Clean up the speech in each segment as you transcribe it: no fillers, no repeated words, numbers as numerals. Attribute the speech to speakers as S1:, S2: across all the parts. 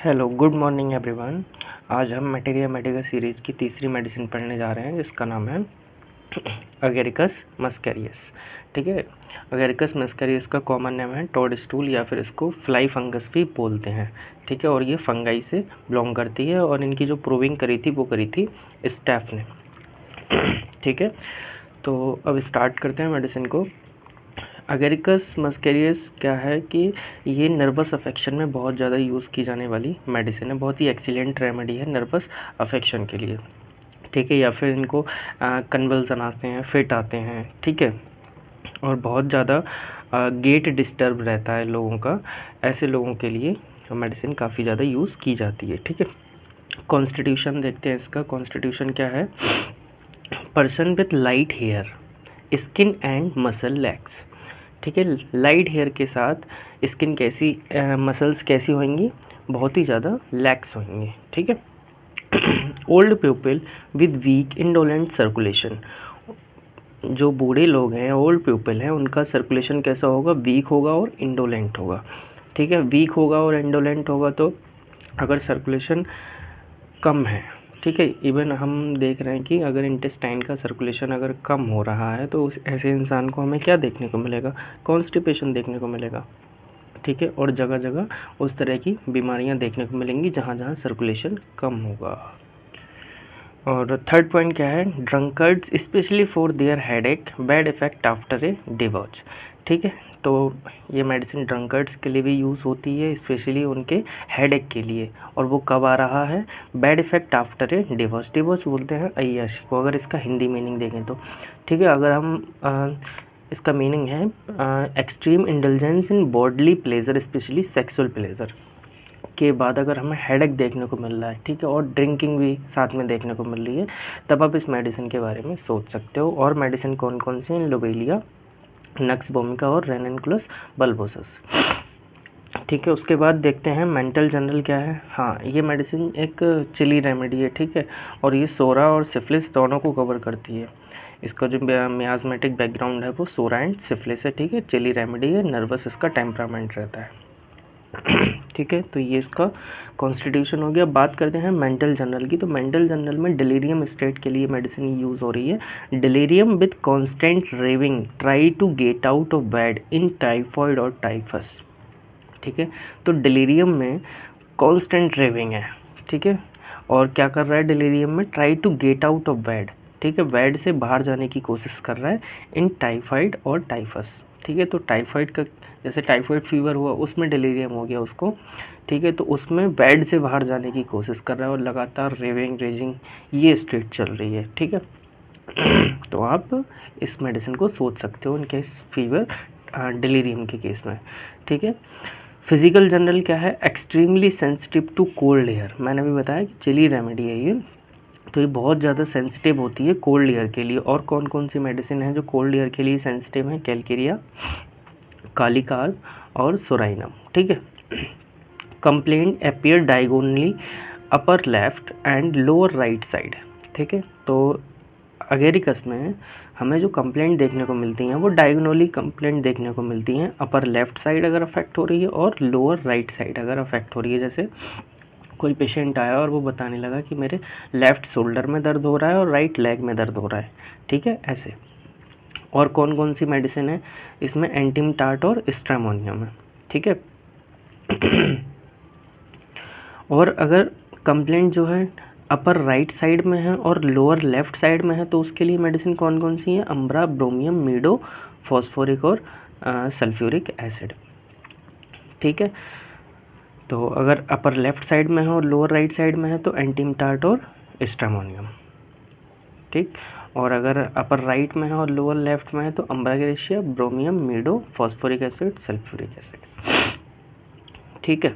S1: Hello, good morning everyone. आज हम materia Medica series की तीसरी मेडिसिन पढ़ने जा रहे हैं जिसका नाम है अगेरिकस मस्कैरियस। ठीक है, अगेरिकस मस्कैरियस का कॉमन नेम है टोड स्टूल या फिर इसको फ्लाई फंगस भी बोलते हैं। ठीक है, और ये फंगाई से बिलोंग करती है और इनकी जो प्रूविंग करी थी वो करी थी स्टैफ ने। ठीक है, तो अब स्टार्ट करते हैं मेडिसिन को। अगेरिकस मस्कैरियस क्या है कि ये नर्वस अफेक्शन में बहुत ज़्यादा यूज़ की जाने वाली मेडिसिन है, बहुत ही एक्सीलेंट रेमेडी है नर्वस अफेक्शन के लिए। ठीक है, या फिर इनको कन्वल्सन आते हैं, फिट आते हैं। ठीक है, और बहुत ज़्यादा गेट डिस्टर्ब रहता है लोगों का, ऐसे लोगों के लिए मेडिसिन काफ़ी ज़्यादा यूज़ की जाती है। ठीक है, कॉन्स्टिट्यूशन देखते हैं इसका। कॉन्स्टिट्यूशन क्या है? Person with light hair, skin and muscle legs. ठीक है, लाइट हेयर के साथ स्किन कैसी, मसल्स कैसी होंगी? बहुत ही ज़्यादा लैक्स होंगे। ठीक है, old people with weak indolent circulation. जो बूढ़े लोग हैं, ओल्ड पीपल हैं, उनका सर्कुलेशन कैसा होगा? वीक होगा और इंडोलेंट होगा। ठीक है, वीक होगा और इंडोलेंट होगा तो अगर सर्कुलेशन कम है, ठीक है, इवन हम देख रहे हैं कि अगर इंटेस्टाइन का सर्कुलेशन अगर कम हो रहा है तो उस ऐसे इंसान को हमें क्या देखने को मिलेगा? कॉन्स्टिपेशन देखने को मिलेगा। ठीक है, और जगह जगह उस तरह की बीमारियां देखने को मिलेंगी जहाँ जहाँ सर्कुलेशन कम होगा। और थर्ड पॉइंट क्या है? Drunkards specially for their headache bad effect after a divorce. ठीक है, तो ये मेडिसिन ड्रंकर्ड्स के लिए भी यूज़ होती है, स्पेशली उनके हेडेक के लिए। और वो कब आ रहा है? Bad effect after a divorce. Divorce बोलते हैं अय्याशी को, अगर इसका हिंदी मीनिंग देखें तो। ठीक है, अगर हम इसका मीनिंग है extreme indulgence in bodily pleasure, specially sexual pleasure के बाद अगर हमें हेडेक देखने को मिल रहा है, ठीक है, और ड्रिंकिंग भी साथ में देखने को मिल रही है, तब आप इस मेडिसिन के बारे में सोच सकते हो। और मेडिसिन कौन कौन सी हैं? लोबेलिया, नक्स वोमिका और रेनिनकुलस बल्बोसस। ठीक है, उसके बाद देखते हैं मेंटल जनरल क्या है। हाँ, ये मेडिसिन एक चिली रेमेडी है। ठीक है, और ये सोरा और सिफिलिस दोनों को कवर करती है। इसका जो मियाज़मेटिक बैकग्राउंड है वो सोरा एंड सिफिलिस है। ठीक है, चिली रेमेडी है, नर्वस इसका टेम्परामेंट रहता है। ठीक है, तो ये इसका कॉन्स्टिट्यूशन हो गया। बात करते हैं मेंटल जनरल की। तो मेंटल जनरल में डिलीरियम स्टेट के लिए मेडिसिन यूज़ हो रही है। Delirium with constant raving, try to get out of bed in typhoid और टाइफस। ठीक है, तो डिलीरियम में कॉन्स्टेंट रेविंग है। ठीक है, और क्या कर रहा है डिलीरियम में? Try to get out of bed. ठीक है, बेड से बाहर जाने की कोशिश कर रहा है इन टाइफाइड और टाइफस। ठीक है, तो टाइफाइड का जैसे टाइफाइड फीवर हुआ उसमें डिलीरियम हो गया उसको। ठीक है, तो उसमें बेड से बाहर जाने की कोशिश कर रहा है और लगातार रेविंग रेजिंग ये स्टेट चल रही है। ठीक है, तो आप इस मेडिसिन को सोच सकते हो इनकेस फीवर डिलीरियम के केस में। ठीक है, फिजिकल जनरल क्या है? Extremely sensitive to cold air. मैंने भी बताया कि चिली रेमेडी है ये, तो ये बहुत ज़्यादा सेंसिटिव होती है कोल्ड एयर के लिए। और कौन कौन सी मेडिसिन है जो कोल्ड एयर के लिए सेंसिटिव है? कैलकेरिया, कालीकाल और सोराइनम। ठीक है, complaint appear diagonally upper left and lower right side. ठीक है, तो अगेरिकस में हमें जो कंप्लेंट देखने को मिलती हैं वो डायगोनली कंप्लेंट देखने को मिलती हैं। अपर लेफ्ट साइड अगर अफेक्ट हो रही है और लोअर राइट साइड अगर अफेक्ट हो रही है। जैसे कोई पेशेंट आया और वो बताने लगा कि मेरे लेफ़्ट शोल्डर में दर्द हो रहा है और राइट लेग में दर्द हो रहा है। ठीक है, ऐसे। और कौन कौन सी मेडिसिन है इसमें? एंटीमटाट और स्ट्रेमोनियम है। ठीक है, और अगर कंप्लेंट जो है अपर राइट साइड में है और लोअर लेफ्ट साइड में है तो उसके लिए मेडिसिन कौन कौन सी है? अम्ब्रा, ब्रोमियम, मीडो, फॉस्फोरिक और सल्फ्यूरिक एसिड। ठीक है, तो अगर अपर लेफ्ट साइड में है और लोअर राइट साइड में है तो एंटीमटाट और स्ट्रेमोनियम। ठीक, और अगर अपर राइट में है और लोअर लेफ्ट में है तो अम्ब्रागेशिया, ब्रोमियम, मीडो, फॉस्फोरिक एसिड, सल्फ्यूरिक एसिड। ठीक है,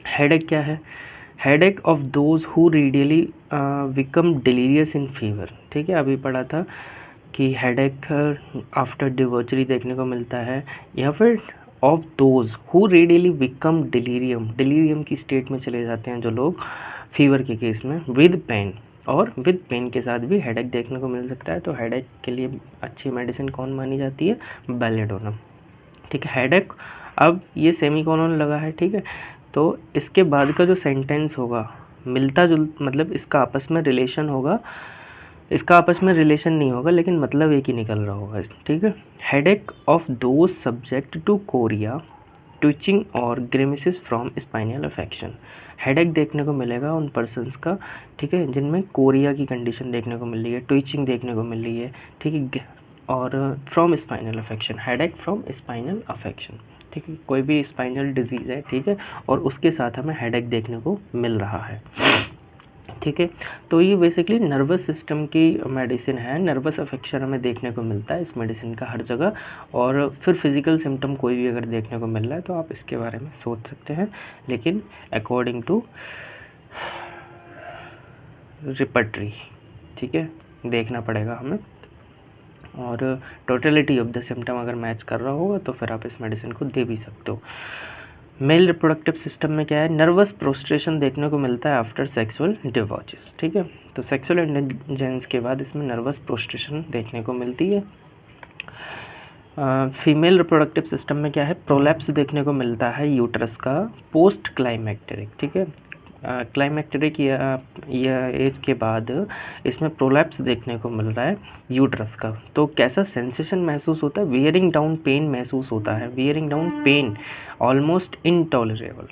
S1: हेडेक क्या है? Headache of those who readily become delirious in fever. ठीक है, अभी पढ़ा था कि हेडेक आफ्टर डिवॉर्चरी देखने को मिलता है, या फिर of those who readily become delirium, delirium की स्टेट में चले जाते हैं जो लोग फीवर के केस में, विद पेन, और विद पेन के साथ भी हेडेक देखने को मिल सकता है। तो हेडेक के लिए अच्छी मेडिसिन कौन मानी जाती है? बेलेडोनम। ठीक है, हेडेक अब ये सेमीकोलन लगा है, ठीक है, तो इसके बाद का जो सेंटेंस होगा मिलता जुल मतलब इसका आपस में रिलेशन होगा, इसका आपस में रिलेशन नहीं होगा लेकिन मतलब एक ही निकल रहा होगा, ठीक है। Headache of those subject to chorea, twitching और grimaces from spinal affection. Headache देखने को मिलेगा उन पर्सन्स का, ठीक है, जिनमें कोरिया की कंडीशन देखने को मिल रही है, ट्विचिंग देखने को मिल रही है, ठीक है, और from spinal affection, headache from spinal affection, ठीक है, कोई भी स्पाइनल डिजीज़ है, ठीक है, और उसके साथ हमें हेडेक देखने को मिल रहा है, ठीक है। तो ये बेसिकली नर्वस सिस्टम की मेडिसिन है, नर्वस अफेक्शन हमें देखने को मिलता है इस मेडिसिन का हर जगह। और फिर फिजिकल सिम्टम कोई भी अगर देखने को मिल रहा है तो आप इसके बारे में सोच सकते हैं, लेकिन अकॉर्डिंग टू रिपर्टरी, ठीक है, देखना पड़ेगा हमें। और टोटलिटी ऑफ द सिम्टम अगर मैच कर रहा होगा तो फिर आप इस मेडिसिन को दे भी सकते हो। मेल रिप्रोडक्टिव सिस्टम में क्या है, नर्वस प्रोस्ट्रेशन देखने को मिलता है आफ्टर सेक्सुअल डिवॉर्सेस, ठीक है, तो सेक्सुअल इंटेलिजेंस के बाद इसमें नर्वस प्रोस्ट्रेशन देखने को मिलती है। फीमेल रिप्रोडक्टिव सिस्टम में क्या है, प्रोलैप्स देखने को मिलता है यूट्रस का पोस्ट क्लाइमेक्टेरिक, ठीक है, क्लाइमेक्टेरिक या एज के बाद इसमें प्रोलैप्स देखने को मिल रहा है यूट्रस का। तो कैसा सेंसेशन महसूस होता है, वियरिंग डाउन पेन महसूस होता है, bearing down pain almost intolerable,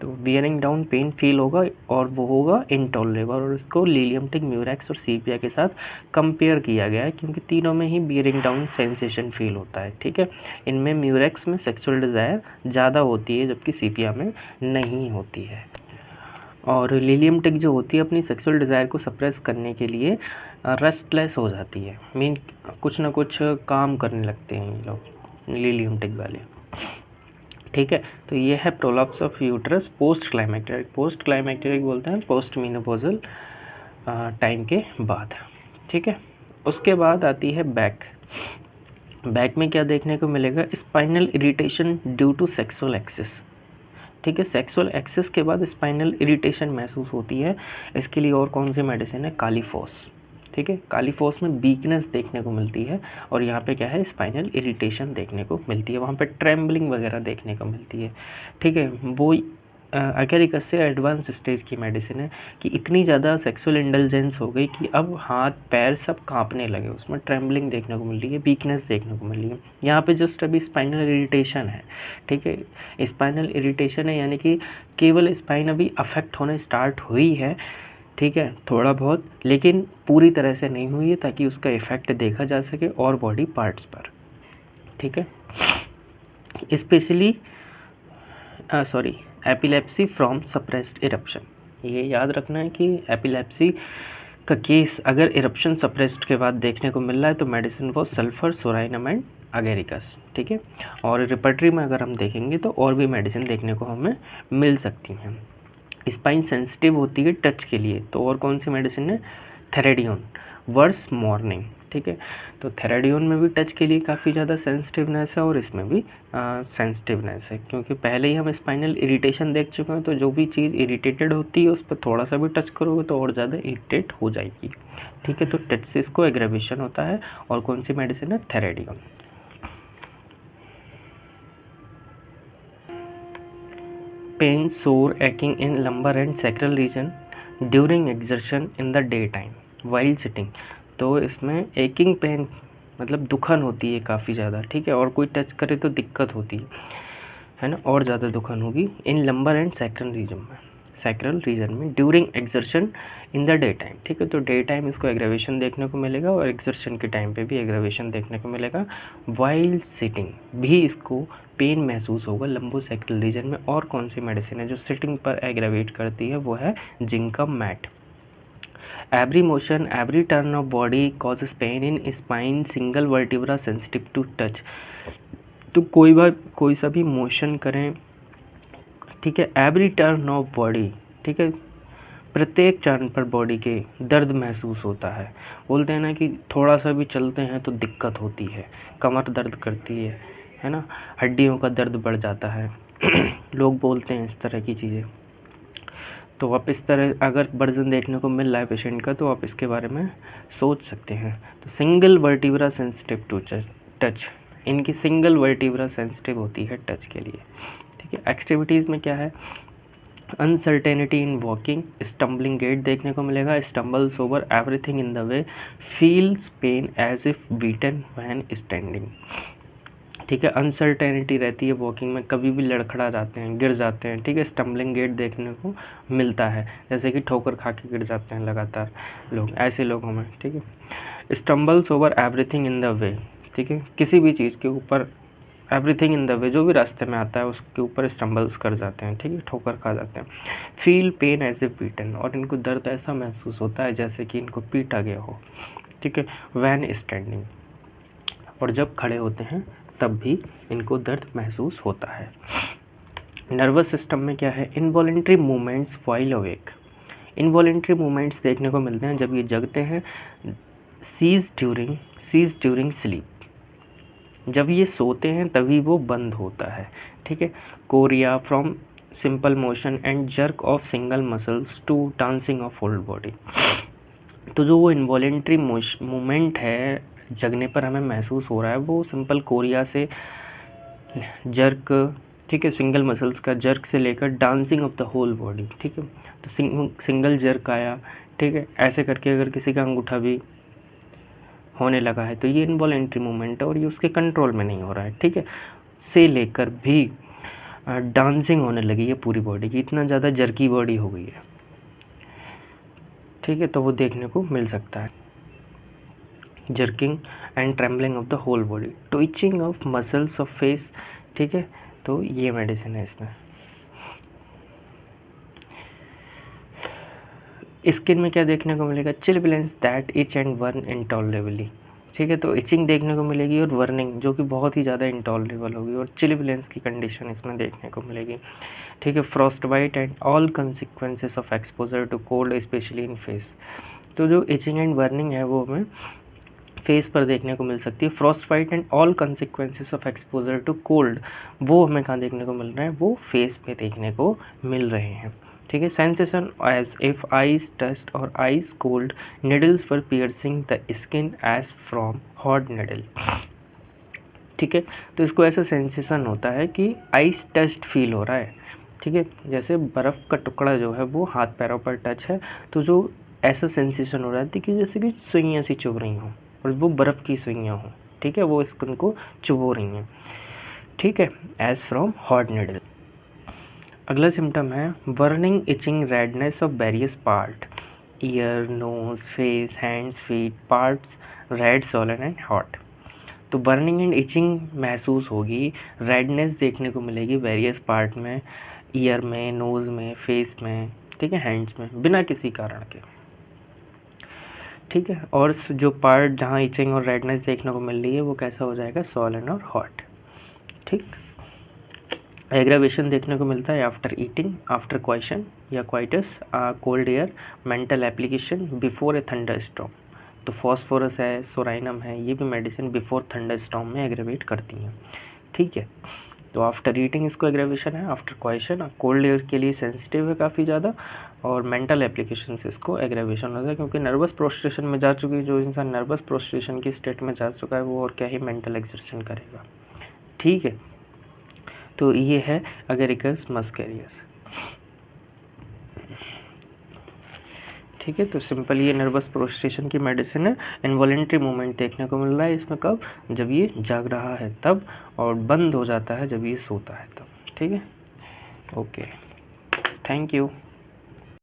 S1: तो वियरिंग डाउन पेन फील होगा और वो होगा इनटॉलरेबल, और इसको लीलियमटिक, म्यूरेक्स और सीपिया के साथ कंपेयर किया गया है क्योंकि तीनों में ही बियरिंग डाउन सेंसेशन फील होता है, ठीक है। इनमें म्यूरेक्स में सेक्सुअल डिज़ायर ज़्यादा होती है जबकि सीपिया में नहीं होती है। और लीलियमटिक जो होती है अपनी सेक्सुअल डिज़ायर को सप्रेस करने के लिए रेस्टलेस हो जाती है, मीन कुछ ना कुछ काम करने लगते हैं ये लोग लीलियमटिक वाले, ठीक है। तो ये है prolapse of uterus post climacteric, post climacteric बोलते हैं पोस्ट मीनोपॉजल टाइम के बाद, ठीक है। उसके बाद आती है बैक। बैक में क्या देखने को मिलेगा, spinal irritation due to sexual excess, ठीक है, सेक्सुअल एक्सेस के बाद स्पाइनल इरिटेशन महसूस होती है। इसके लिए और कौन सी मेडिसिन है, कालीफॉस, ठीक है, कालीफॉस में वीकनेस देखने को मिलती है और यहाँ पे क्या है, स्पाइनल इरिटेशन देखने को मिलती है, वहाँ पे ट्रेम्बलिंग वगैरह देखने को मिलती है, ठीक है। वो अगेरिकस से एडवांस स्टेज की मेडिसिन है कि इतनी ज़्यादा सेक्सुअल इंडल्जेंस हो गई कि अब हाथ पैर सब कांपने लगे, उसमें ट्रेम्बलिंग देखने को मिल रही है, वीकनेस देखने को मिल रही है। यहाँ पे जस्ट अभी स्पाइनल इरिटेशन है, ठीक है, स्पाइनल इरिटेशन है यानी कि केवल स्पाइन अभी अफेक्ट होने स्टार्ट हुई है, ठीक है, थोड़ा बहुत, लेकिन पूरी तरह से नहीं हुई है ताकि उसका इफेक्ट देखा जा सके और बॉडी पार्ट्स पर, ठीक है। Specially epilepsy from suppressed eruption, ये याद रखना है कि एपिलेप्सी का केस अगर इरप्शन सप्रेस्ड के बाद देखने को मिल रहा है तो मेडिसिन वो सल्फर, सोराइनम एंड अगेरिकस, ठीक है। और रिपर्टरी में अगर हम देखेंगे तो और भी मेडिसिन देखने को हमें मिल सकती हैं। स्पाइन सेंसिटिव होती है टच के लिए, तो और कौन सी मेडिसिन है, थेरेडियोन, वर्स मॉर्निंग, ठीक है, तो थेरेडियोन में भी टच के लिए काफ़ी ज़्यादा सेंसिटिवनेस है और इसमें भी सेंसिटिवनेस है क्योंकि पहले ही हम स्पाइनल इरिटेशन देख चुके हैं, तो जो भी चीज़ इरिटेटेड होती है उस पर थोड़ा सा भी टच करोगे तो और ज़्यादा इरिटेट हो जाएगी, ठीक है। तो टच से इसको एग्रेवेशन होता है। और कौन सी मेडिसिन है, थेरेडियोन। पेन, सोर, aching in lumbar and sacral region during exertion in the daytime while sitting, तो इसमें एकिंग पेन मतलब दुखन होती है काफ़ी ज़्यादा, ठीक है, और कोई टच करे तो दिक्कत होती है ना, और ज़्यादा दुखन होगी इन लंबर एंड सैक्रल रीजन में during exertion in the day time, ठीक है, तो डे टाइम इसको एग्रेवेशन देखने को मिलेगा और एक्सर्शन के टाइम पे भी एग्रेवेशन देखने को मिलेगा। वाइल सिटिंग भी इसको पेन महसूस होगा लंबोसैक्रल रीजन में। और कौन सी मेडिसिन है जो सिटिंग पर एग्रेवेट करती है, वो है zincum met. Every motion, every turn of body causes pain in spine single vertebra sensitive to touch, तो कोई सा भी मोशन करें, ठीक है, एवरी टर्न ऑफ बॉडी, ठीक है, प्रत्येक चरण पर बॉडी के दर्द महसूस होता है। बोलते हैं ना कि थोड़ा सा भी चलते हैं तो दिक्कत होती है, कमर दर्द करती है ना, हड्डियों का दर्द बढ़ जाता है लोग बोलते हैं इस तरह की चीज़ें। तो आप इस तरह अगर वर्जन देखने को मिल रहा है पेशेंट का तो आप इसके बारे में सोच सकते हैं। तो single vertebra sensitive to touch, इनकी सिंगल वर्टिब्रा सेंसिटिव होती है टच के लिए, ठीक है। एक्टिविटीज़ में क्या है, uncertainty in walking, stumbling gait देखने को मिलेगा, stumbles over everything in the way, feels pain as if beaten when standing, ठीक है। अनसर्टेनिटी रहती है वॉकिंग में, कभी भी लड़खड़ा जाते हैं, गिर जाते हैं, ठीक है। स्टम्बलिंग गेट देखने को मिलता है, जैसे कि ठोकर खा के गिर जाते हैं लगातार लोग, ऐसे लोगों में, ठीक है। Stumbles over everything in the वे, ठीक है, किसी भी चीज़ के ऊपर, एवरीथिंग इन द वे, जो भी रास्ते में आता है उसके ऊपर स्टम्बल्स कर जाते हैं, ठीक है, ठोकर खा जाते हैं। Feel pain as a beaten, और इनको दर्द ऐसा महसूस होता है जैसे कि इनको पीटा गया हो, ठीक है। व्हेन स्टैंडिंग, और जब खड़े होते हैं तब भी इनको दर्द महसूस होता है। नर्वस सिस्टम में क्या है, involuntary movements while awake, involuntary movements देखने को मिलते हैं जब ये जगते हैं। सीज ड्यूरिंग स्लीप, जब ये सोते हैं तभी वो बंद होता है, ठीक है। Chorea from simple motion and jerk of single muscles to dancing of whole body, तो जो वो इनवॉलेंट्री मूवमेंट है जगने पर हमें महसूस हो रहा है, वो सिंपल कोरिया से जर्क, ठीक है, सिंगल मसल्स का जर्क से लेकर dancing of the whole body, ठीक है। तो सिंगल जर्क आया, ठीक है, ऐसे करके अगर किसी का अंगूठा भी होने लगा है तो ये इनवॉलेंट्री मूवमेंट है और ये उसके कंट्रोल में नहीं हो रहा है, ठीक है। से लेकर भी डांसिंग होने लगी है पूरी बॉडी की, इतना ज़्यादा जर्की बॉडी हो गई है, ठीक है, तो वो देखने को मिल सकता है। Jerking and trembling of the whole body, twitching of muscles of face, ठीक है, तो ये मेडिसिन है इसमें। स्किन में क्या देखने को मिलेगा, चिलबिलेंस दैट इच एंड वर्न इंटॉलरेबली, ठीक है, तो इचिंग देखने को मिलेगी और वर्निंग जो कि बहुत ही ज़्यादा इंटॉलरेबल होगी, और चिलबिलेंस की कंडीशन इसमें देखने को मिलेगी, ठीक है। Frostbite and all consequences of exposure to cold especially in face, तो जो इचिंग एंड वर्निंग है वो हमें फेस पर देखने को मिल सकती है। Frostbite and all consequences of exposure to cold, वो हमें कहाँ देखने को मिल रहे हैं, वो फेस पे देखने को मिल रहे हैं, ठीक है। Sensation as if ice touched और ice cold, needles for piercing the skin as from hot needle, ठीक है, तो इसको ऐसा सेंसेशन होता है कि आइस टस्ट फील हो रहा है, ठीक है, जैसे बर्फ़ का टुकड़ा जो है वो हाथ पैरों पर टच है, तो जो ऐसा सेंसेशन हो रहा है कि जैसे कि सुइयाँ सी चुभ रही हों, और वो बर्फ़ की सुइयाँ हों, ठीक है, वो स्किन को चुभो रही हैं, ठीक है, एज फ्रॉम हॉट निडल। अगला सिम्टम है burning itching redness of various part, ear, nose, face, hands, feet, parts red, swollen and hot, तो बर्निंग एंड इचिंग महसूस होगी, रेडनेस देखने को मिलेगी वेरियस पार्ट में, ईयर में, नोज़ में, फेस में, ठीक है, हैंड्स में, बिना किसी कारण के, ठीक है। और जो पार्ट जहाँ इचिंग और रेडनेस देखने को मिल रही है वो कैसा हो जाएगा, सॉलन और हॉट, ठीक। एग्रावेशन देखने को मिलता है आफ्टर ईटिंग, आफ्टर क्वेश्चन या coitus, cold air, mental application, before A thunder storm, तो फॉस्फोरस है, सोराइनम है, ये भी मेडिसिन बिफोर थंडर स्टॉर्म में एग्रेवेट करती हैं, ठीक है। तो आफ्टर ईटिंग इसको एग्रेवेशन है, आफ्टर क्वेश्चन, कोल्ड एयर के लिए सेंसिटिव है काफ़ी ज़्यादा, और मेंटल एप्लीकेशन से इसको एग्रेवेशन होता है, क्योंकि नर्वस प्रोस्ट्रेशन में जा चुकी, जो इंसान नर्वस प्रोस्ट्रेशन की स्टेट में जा चुका है वो और क्या ही मेंटल एक्सर्शन करेगा, ठीक है। तो ये है अगेरिकस मस्कैरियस, ठीक है। तो सिंपल ये नर्वस प्रोस्ट्रेशन की मेडिसिन है। इनवॉलेंट्री मूवमेंट देखने को मिल रहा है इसमें कब, जब ये जाग रहा है तब, और बंद हो जाता है जब ये सोता है तब, ठीक है। Okay, thank you.